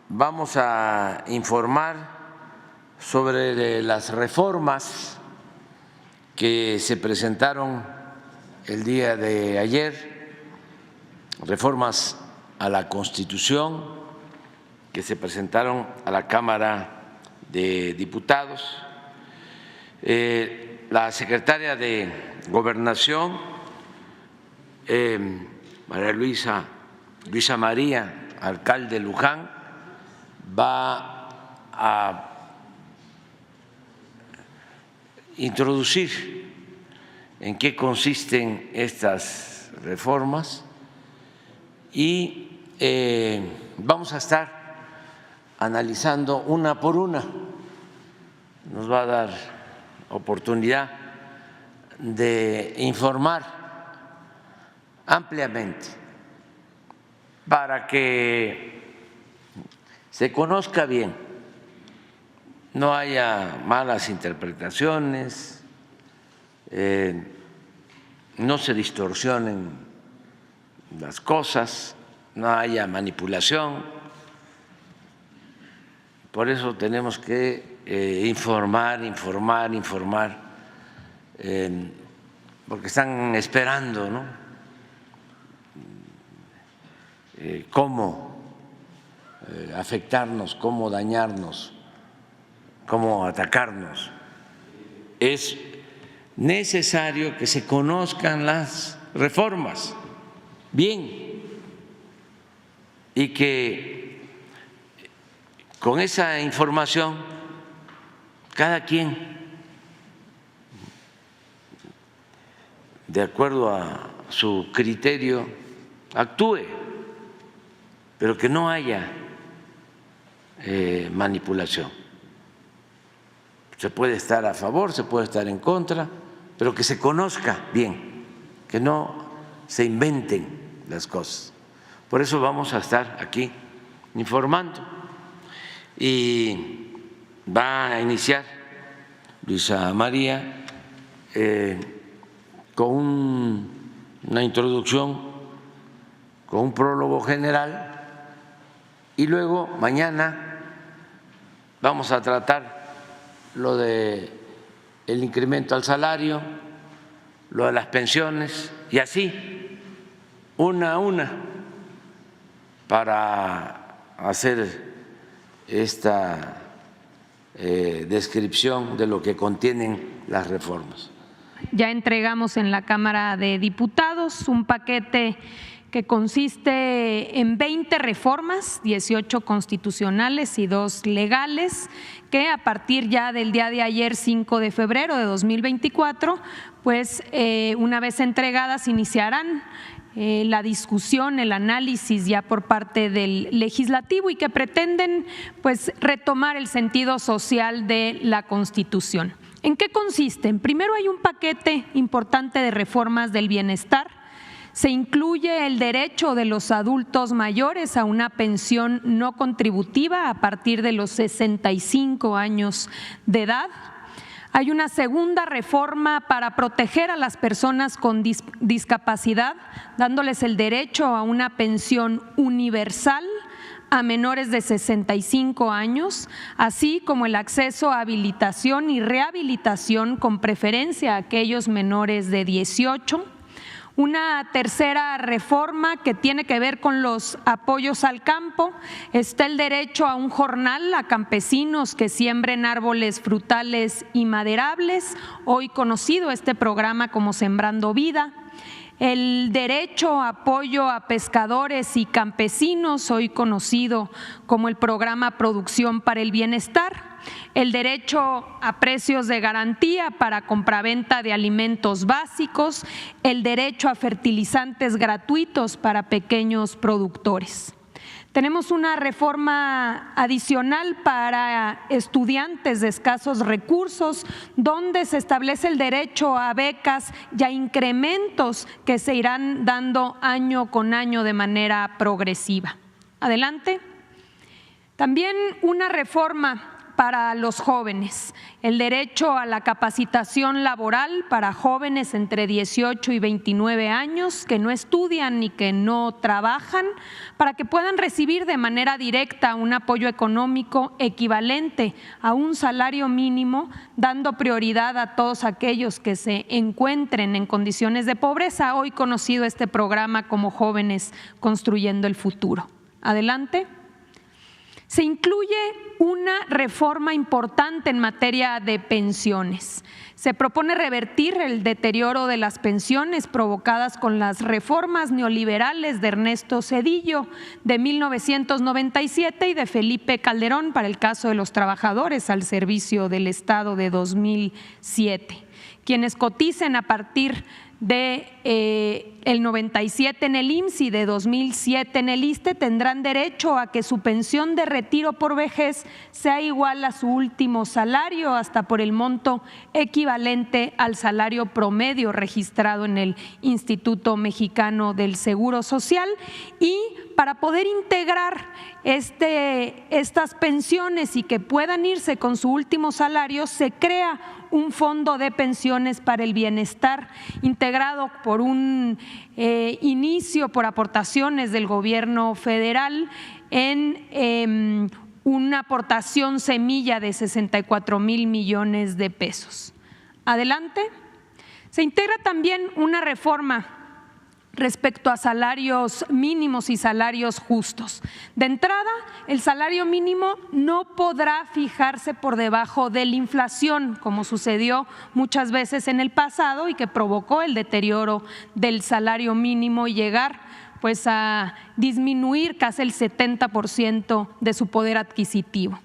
vamos a informar sobre las reformas que se presentaron el día de ayer, reformas a la Constitución que se presentaron a la Cámara de Diputados. La secretaria de Gobernación, María Luisa María, alcalde Luján, va a introducir en qué consisten estas reformas y vamos a estar analizando una por una. Nos va a dar oportunidad de informar ampliamente para que se conozca bien, no haya malas interpretaciones, no se distorsionen las cosas, no haya manipulación. Por eso tenemos que informar, porque están esperando, ¿no? Cómo afectarnos, cómo dañarnos, cómo atacarnos. Es necesario que se conozcan las reformas bien y que con esa información cada quien, de acuerdo a su criterio, actúe, pero que no haya manipulación. Se puede estar a favor, se puede estar en contra, pero que se conozca bien, que no se inventen las cosas. Por eso vamos a estar aquí informando. Y va a iniciar Luisa María con una introducción, con un prólogo general, y luego mañana vamos a tratar lo de el incremento al salario, lo de las pensiones, y así una a una para hacer esta descripción de lo que contienen las reformas. Ya entregamos en la Cámara de Diputados un paquete que consiste en 20 reformas, 18 constitucionales y 2 legales, que a partir ya del día de ayer, 5 de febrero de 2024, pues una vez entregadas iniciarán la discusión, el análisis ya por parte del legislativo y que pretenden pues retomar el sentido social de la Constitución. ¿En qué consisten? Primero, hay un paquete importante de reformas del bienestar. Se incluye el derecho de los adultos mayores a una pensión no contributiva a partir de los 65 años de edad. Hay una segunda reforma para proteger a las personas con discapacidad, dándoles el derecho a una pensión universal a menores de 65 años, así como el acceso a habilitación y rehabilitación con preferencia a aquellos menores de 18. Una tercera reforma que tiene que ver con los apoyos al campo, está el derecho a un jornal a campesinos que siembren árboles frutales y maderables, hoy conocido este programa como Sembrando Vida. El derecho a apoyo a pescadores y campesinos, hoy conocido como el programa Producción para el Bienestar. El derecho a precios de garantía para compraventa de alimentos básicos, el derecho a fertilizantes gratuitos para pequeños productores. Tenemos una reforma adicional para estudiantes de escasos recursos, donde se establece el derecho a becas y a incrementos que se irán dando año con año de manera progresiva. Adelante. También una reforma para los jóvenes, el derecho a la capacitación laboral para jóvenes entre 18 y 29 años que no estudian ni que no trabajan, para que puedan recibir de manera directa un apoyo económico equivalente a un salario mínimo, dando prioridad a todos aquellos que se encuentren en condiciones de pobreza, hoy conocido este programa como Jóvenes Construyendo el Futuro. Adelante. Se incluye una reforma importante en materia de pensiones. Se propone revertir el deterioro de las pensiones provocadas con las reformas neoliberales de Ernesto Zedillo de 1997 y de Felipe Calderón para el caso de los trabajadores al servicio del Estado de 2007. Quienes coticen a partir de el 97 en el IMSS y de 2007 en el ISSSTE tendrán derecho a que su pensión de retiro por vejez sea igual a su último salario, hasta por el monto equivalente al salario promedio registrado en el Instituto Mexicano del Seguro Social. Y para poder integrar estas pensiones y que puedan irse con su último salario, se crea un fondo de pensiones para el bienestar integrado por un inicio por aportaciones del gobierno federal en una aportación semilla de 64,000 millones de pesos. Adelante. Se integra también una reforma respecto a salarios mínimos y salarios justos. De entrada, el salario mínimo no podrá fijarse por debajo de la inflación, como sucedió muchas veces en el pasado y que provocó el deterioro del salario mínimo y llegar pues a disminuir casi el 70% de su poder adquisitivo.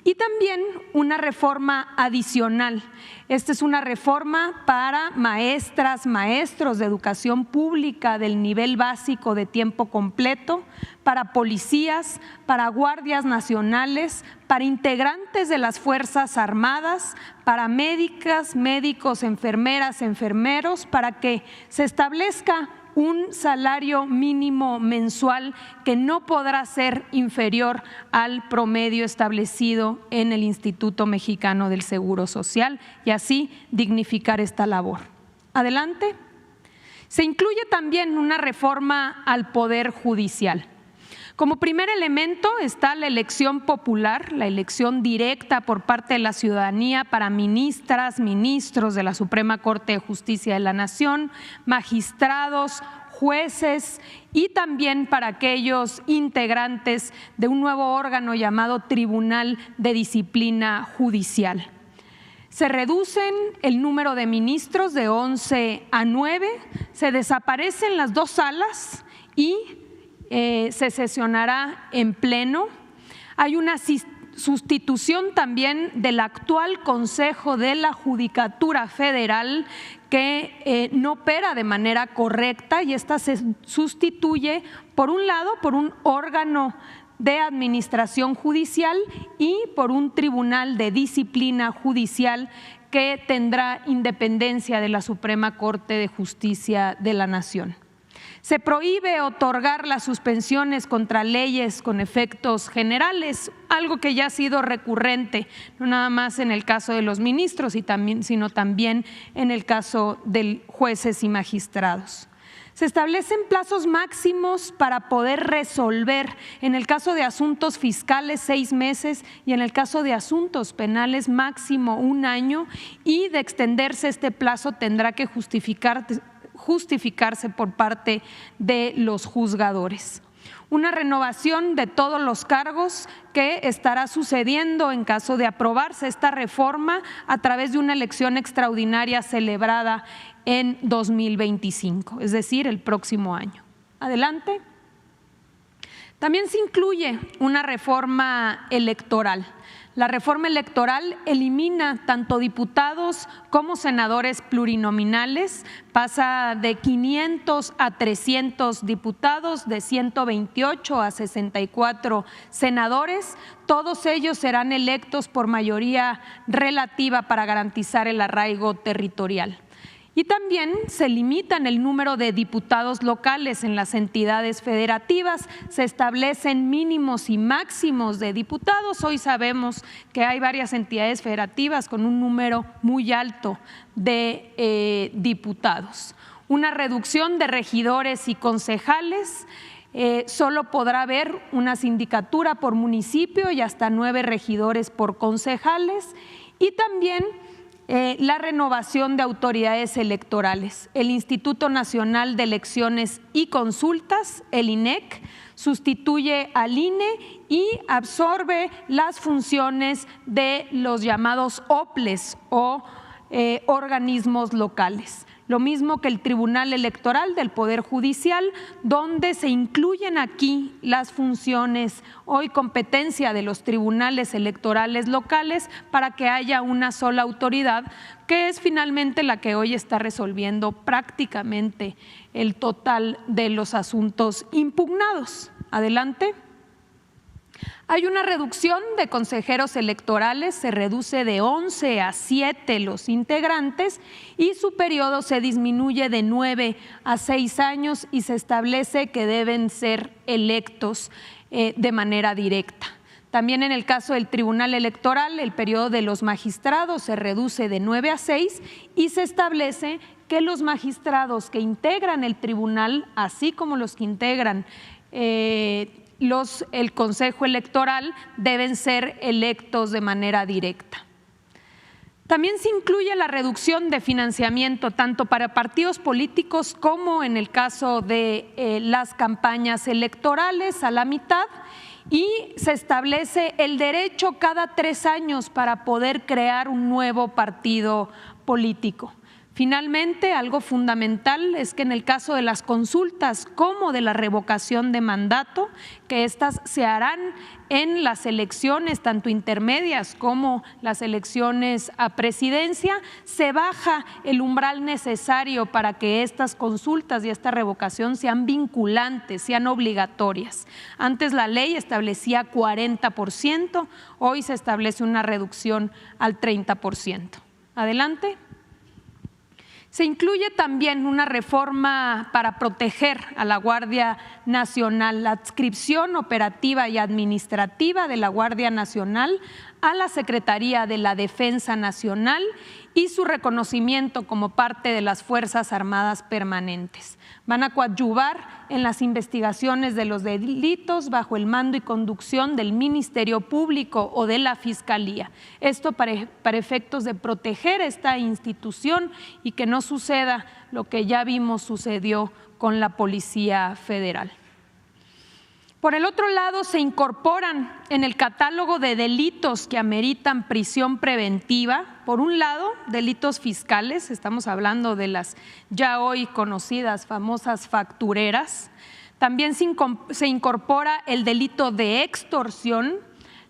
Y también una reforma adicional. Esta es una reforma para maestras, maestros de educación pública del nivel básico de tiempo completo, para policías, para guardias nacionales, para integrantes de las Fuerzas Armadas, para médicas, médicos, enfermeras, enfermeros, para que se establezca un salario mínimo mensual que no podrá ser inferior al promedio establecido en el Instituto Mexicano del Seguro Social y así dignificar esta labor. Adelante. Se incluye también una reforma al Poder Judicial. Como primer elemento está la elección popular, la elección directa por parte de la ciudadanía para ministras, ministros de la Suprema Corte de Justicia de la Nación, magistrados, jueces y también para aquellos integrantes de un nuevo órgano llamado Tribunal de Disciplina Judicial. Se reducen el número de ministros de 11 a 9, se desaparecen las 2 salas y se sesionará en pleno. Hay una sustitución también del actual Consejo de la Judicatura Federal que no opera de manera correcta y esta se sustituye por un lado por un órgano de administración judicial y por un tribunal de disciplina judicial que tendrá independencia de la Suprema Corte de Justicia de la Nación. Se prohíbe otorgar las suspensiones contra leyes con efectos generales, algo que ya ha sido recurrente, no nada más en el caso de los ministros, sino también en el caso de jueces y magistrados. Se establecen plazos máximos para poder resolver, en el caso de asuntos fiscales 6 meses y en el caso de asuntos penales máximo 1 año, y de extenderse este plazo tendrá que justificarse por parte de los juzgadores. Una renovación de todos los cargos que estará sucediendo en caso de aprobarse esta reforma a través de una elección extraordinaria celebrada en 2025, es decir, el próximo año. Adelante. También se incluye una reforma electoral. La reforma electoral elimina tanto diputados como senadores plurinominales, pasa de 500 a 300 diputados, de 128 a 64 senadores. Todos ellos serán electos por mayoría relativa para garantizar el arraigo territorial. Y también se limitan el número de diputados locales en las entidades federativas, se establecen mínimos y máximos de diputados. Hoy sabemos que hay varias entidades federativas con un número muy alto de diputados. Una reducción de regidores y concejales. Solo podrá haber una sindicatura por municipio y hasta 9 regidores por concejales, y también la renovación de autoridades electorales. El Instituto Nacional de Elecciones y Consultas, el INEC, sustituye al INE y absorbe las funciones de los llamados OPLES o organismos locales. Lo mismo que el Tribunal Electoral del Poder Judicial, donde se incluyen aquí las funciones hoy competencia de los tribunales electorales locales para que haya una sola autoridad, que es finalmente la que hoy está resolviendo prácticamente el total de los asuntos impugnados. Adelante. Hay una reducción de consejeros electorales, se reduce de 11 a 7 los integrantes y su periodo se disminuye de 9 a 6 años y se establece que deben ser electos de manera directa. También en el caso del Tribunal Electoral, el periodo de los magistrados se reduce de 9 a 6 y se establece que los magistrados que integran el tribunal, así como los que integran el Consejo Electoral, deben ser electos de manera directa. También se incluye la reducción de financiamiento tanto para partidos políticos como en el caso de las campañas electorales a la mitad, y se establece el derecho cada 3 años para poder crear un nuevo partido político. Finalmente, algo fundamental es que en el caso de las consultas como de la revocación de mandato, que estas se harán en las elecciones tanto intermedias como las elecciones a presidencia, se baja el umbral necesario para que estas consultas y esta revocación sean vinculantes, sean obligatorias. Antes la ley establecía 40%, hoy se establece una reducción al 30%. Adelante. Se incluye también una reforma para proteger a la Guardia Nacional, la adscripción operativa y administrativa de la Guardia Nacional a la Secretaría de la Defensa Nacional y su reconocimiento como parte de las Fuerzas Armadas Permanentes. Van a coadyuvar en las investigaciones de los delitos bajo el mando y conducción del Ministerio Público o de la Fiscalía. Esto para efectos de proteger esta institución y que no suceda lo que ya vimos sucedió con la Policía Federal. Por el otro lado, se incorporan en el catálogo de delitos que ameritan prisión preventiva, por un lado, delitos fiscales, estamos hablando de las ya hoy conocidas famosas factureras. También se incorpora el delito de extorsión,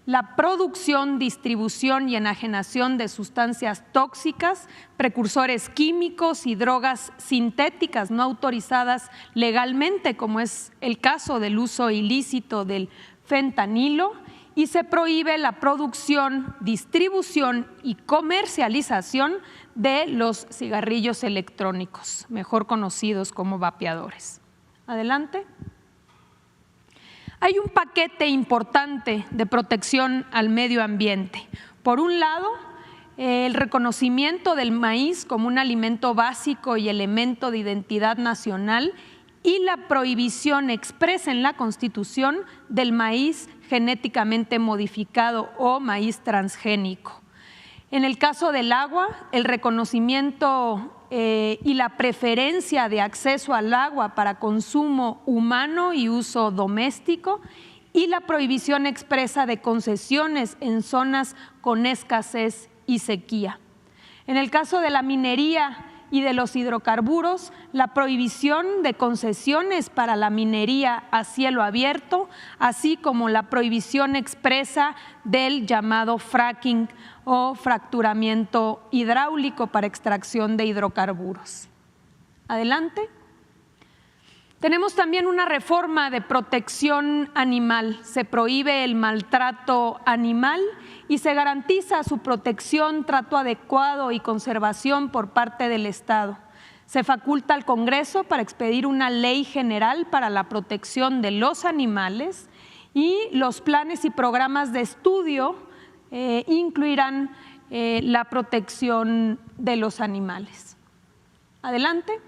la producción, distribución y enajenación de sustancias tóxicas, precursores químicos y drogas sintéticas no autorizadas legalmente, como es el caso del uso ilícito del fentanilo, y se prohíbe la producción, distribución y comercialización de los cigarrillos electrónicos, mejor conocidos como vapeadores. Adelante. Hay un paquete importante de protección al medio ambiente. Por un lado, el reconocimiento del maíz como un alimento básico y elemento de identidad nacional y la prohibición expresa en la Constitución del maíz genéticamente modificado o maíz transgénico. En el caso del agua, el reconocimiento y la preferencia de acceso al agua para consumo humano y uso doméstico, y la prohibición expresa de concesiones en zonas con escasez y sequía. En el caso de la minería y de los hidrocarburos, la prohibición de concesiones para la minería a cielo abierto, así como la prohibición expresa del llamado fracking o fracturamiento hidráulico para extracción de hidrocarburos. Adelante. Tenemos también una reforma de protección animal. Se prohíbe el maltrato animal y se garantiza su protección, trato adecuado y conservación por parte del Estado. Se faculta al Congreso para expedir una ley general para la protección de los animales y los planes y programas de estudio incluirán la protección de los animales. Adelante.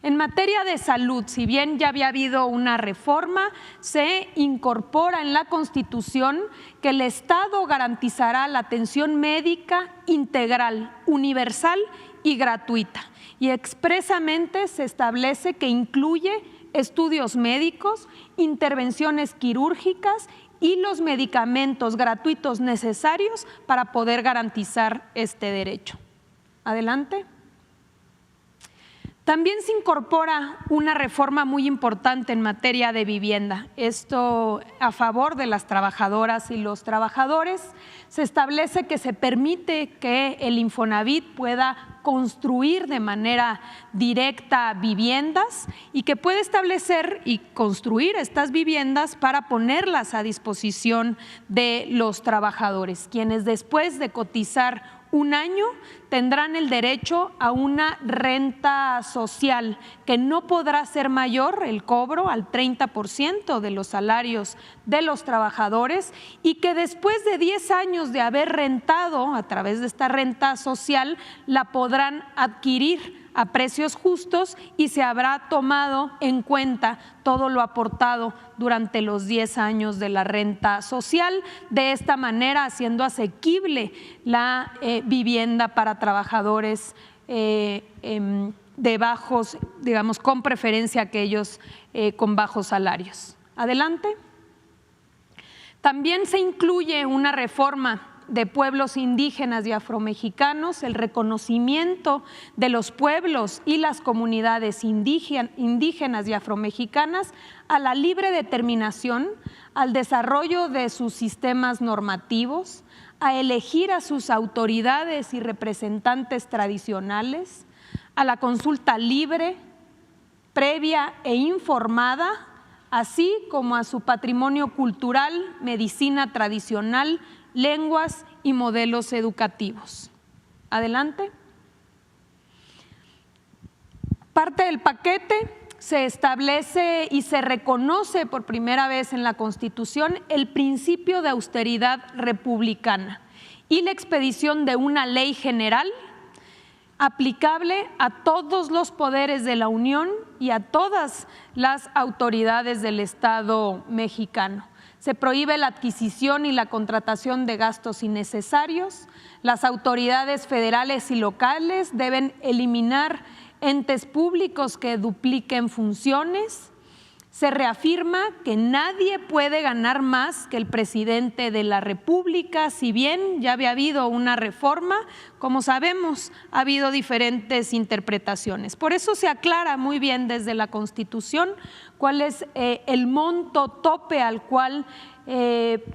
En materia de salud, si bien ya había habido una reforma, se incorpora en la Constitución que el Estado garantizará la atención médica integral, universal y gratuita. Y expresamente se establece que incluye estudios médicos, intervenciones quirúrgicas y los medicamentos gratuitos necesarios para poder garantizar este derecho. Adelante. También se incorpora una reforma muy importante en materia de vivienda. Esto a favor de las trabajadoras y los trabajadores. Se establece que se permite que el Infonavit pueda construir de manera directa viviendas y que puede establecer y construir estas viviendas para ponerlas a disposición de los trabajadores, quienes después de cotizar un año tendrán el derecho a una renta social que no podrá ser mayor el cobro al 30% de los salarios de los trabajadores y que después de 10 años de haber rentado a través de esta renta social la podrán adquirir a precios justos y se habrá tomado en cuenta todo lo aportado durante los 10 años de la renta social, de esta manera haciendo asequible la vivienda para trabajadores de bajos, digamos, con preferencia a aquellos con bajos salarios. Adelante. También se incluye una reforma de pueblos indígenas y afromexicanos, el reconocimiento de los pueblos y las comunidades indígenas y afromexicanas a la libre determinación, al desarrollo de sus sistemas normativos, a elegir a sus autoridades y representantes tradicionales, a la consulta libre, previa e informada, así como a su patrimonio cultural, medicina tradicional, lenguas y modelos educativos. Adelante. Parte del paquete se establece y se reconoce por primera vez en la Constitución el principio de austeridad republicana y la expedición de una ley general aplicable a todos los poderes de la Unión y a todas las autoridades del Estado mexicano. Se prohíbe la adquisición y la contratación de gastos innecesarios. Las autoridades federales y locales deben eliminar entes públicos que dupliquen funciones. Se reafirma que nadie puede ganar más que el presidente de la República, si bien ya había habido una reforma, como sabemos, ha habido diferentes interpretaciones. Por eso se aclara muy bien desde la Constitución cuál es el monto tope al cual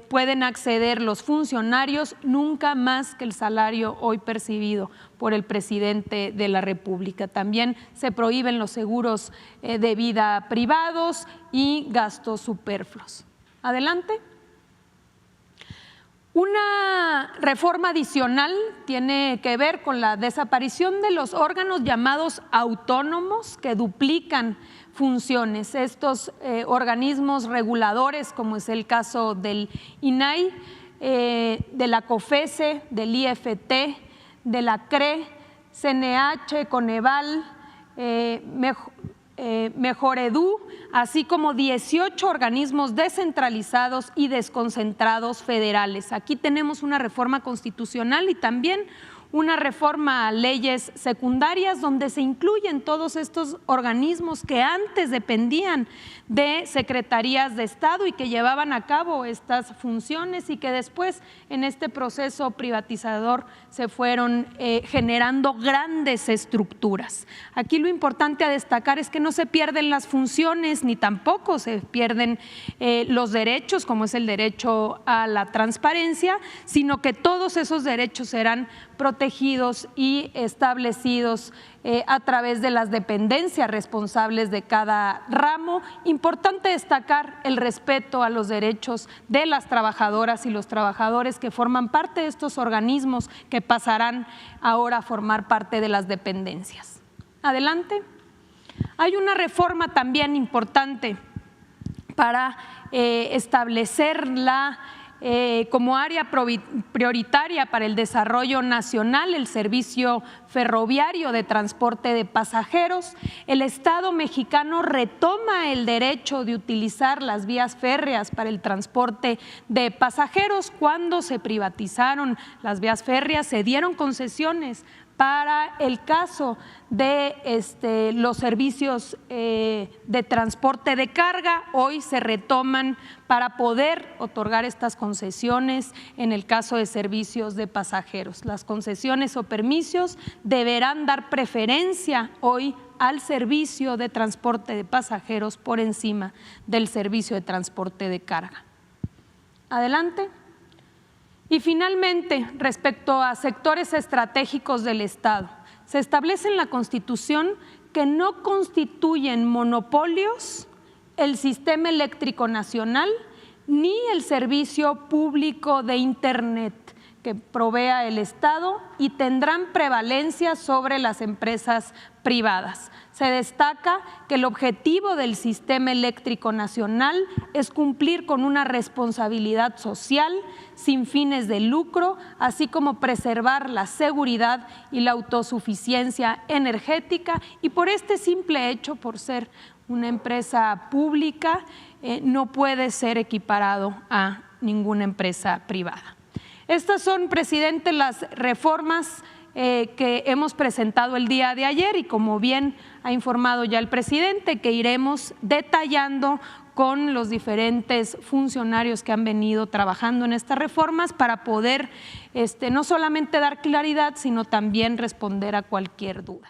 pueden acceder los funcionarios, nunca más que el salario hoy percibido por el presidente de la República. También se prohíben los seguros de vida privados y gastos superfluos. Adelante. Una reforma adicional tiene que ver con la desaparición de los órganos llamados autónomos que duplican funciones. Estos organismos reguladores, como es el caso del INAI, de la COFESE, del IFT, de la CRE, CNH, Coneval, Mejoredu, así como 18 organismos descentralizados y desconcentrados federales. Aquí tenemos una reforma constitucional y también una reforma a leyes secundarias donde se incluyen todos estos organismos que antes dependían de secretarías de Estado y que llevaban a cabo estas funciones y que después en este proceso privatizador se fueron generando grandes estructuras. Aquí lo importante a destacar es que no se pierden las funciones ni tampoco se pierden los derechos, como es el derecho a la transparencia, sino que todos esos derechos serán protegidos y establecidos a través de las dependencias responsables de cada ramo. Importante destacar el respeto a los derechos de las trabajadoras y los trabajadores que forman parte de estos organismos que pasarán ahora a formar parte de las dependencias. Adelante. Hay una reforma también importante para establecer como área prioritaria para el desarrollo nacional el servicio ferroviario de transporte de pasajeros. El Estado mexicano retoma el derecho de utilizar las vías férreas para el transporte de pasajeros. Cuando se privatizaron las vías férreas, se dieron concesiones para el caso de los servicios de transporte de carga. Hoy se retoman para poder otorgar estas concesiones en el caso de servicios de pasajeros. Las concesiones o permisos deberán dar preferencia hoy al servicio de transporte de pasajeros por encima del servicio de transporte de carga. Adelante. Y finalmente, respecto a sectores estratégicos del Estado, se establece en la Constitución que no constituyen monopolios el sistema eléctrico nacional ni el servicio público de Internet que provea el Estado y tendrán prevalencia sobre las empresas privadas. Se destaca que el objetivo del sistema eléctrico nacional es cumplir con una responsabilidad social sin fines de lucro, así como preservar la seguridad y la autosuficiencia energética, y por este simple hecho, por ser una empresa pública, no puede ser equiparado a ninguna empresa privada. Estas son, presidente, las reformas que hemos presentado el día de ayer y, como bien ha informado ya el presidente, que iremos detallando con los diferentes funcionarios que han venido trabajando en estas reformas para poder no solamente dar claridad, sino también responder a cualquier duda.